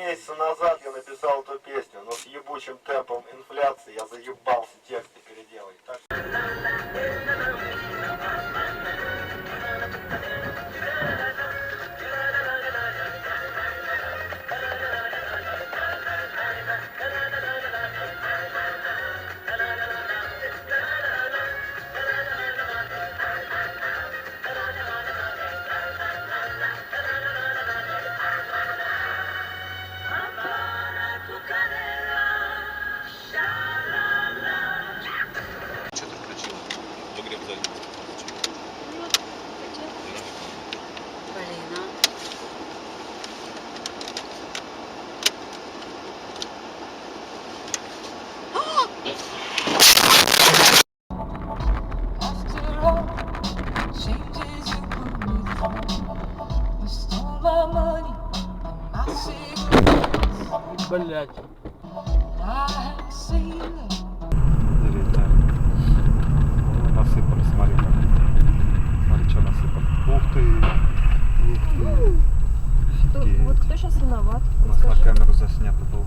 месяца назад я написал эту песню, но с ебучим темпом инфляции я заебался тексты переделать. Так... Блять. Насыпали, смотри как. Смотри, что насыпали. Ух ты! Ух ты! Что, вот кто сейчас виноват? У нас на камеру заснято было.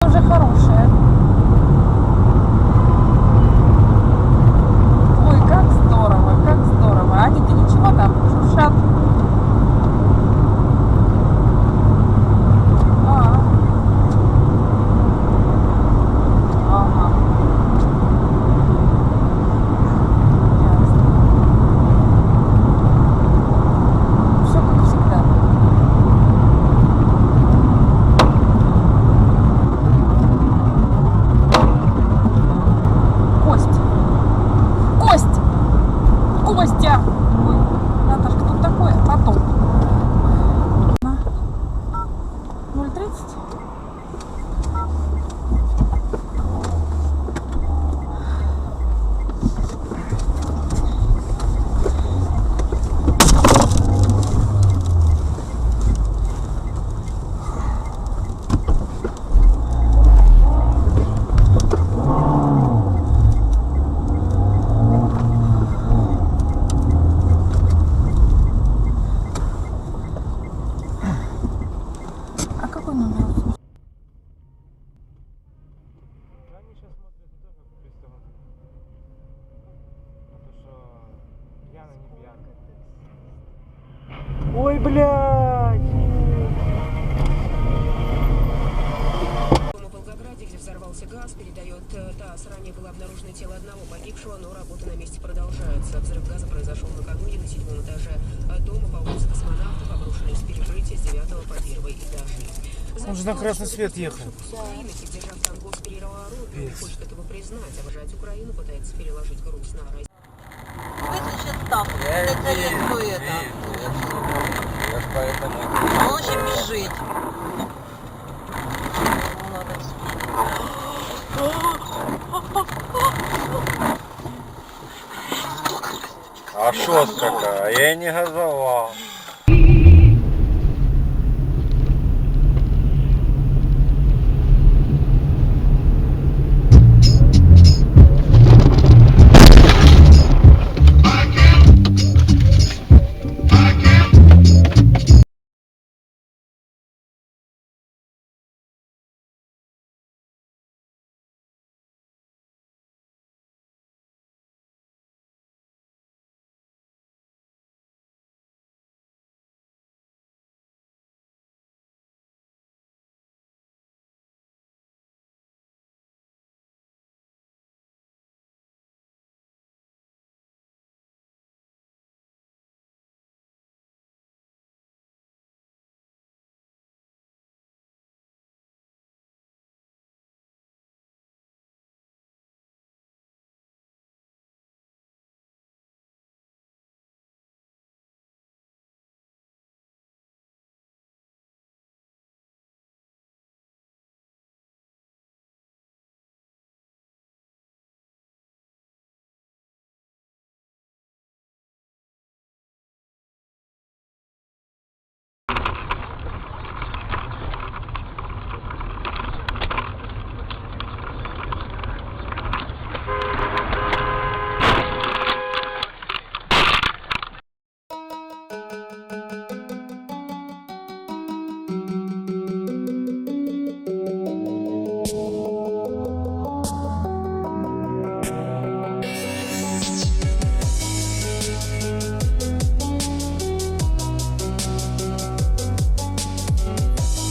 Уже хорошая. Ой, как здорово, как здорово. Они-то ничего там шуршат. Ага. Ясно. Все как всегда. Костя! Ой, Наташка, тут такое потом. 0:30. А какой номер? Они сейчас смотрят не только приставать. Потому что пьяный, не пьяный. Ой, блядь! В Волгограде, где взорвался газ, передает ТАСС. Ранее было обнаружено тело одного погибшего, но работы на месте продолжаются. Взрыв газа произошел накануне на 7-м этаже дома по улице Космонавтов. Обрушились перекрытия с 9 по 1 этажи. Он же на красный свет ехал. Украина, держав Танго, перервала руки, не хочет этого признать. Обожать Украину, пытается переложить груз на Россию. Выключит там. Это лицо это. Он очень бежит. А шо какая? Я не газовал.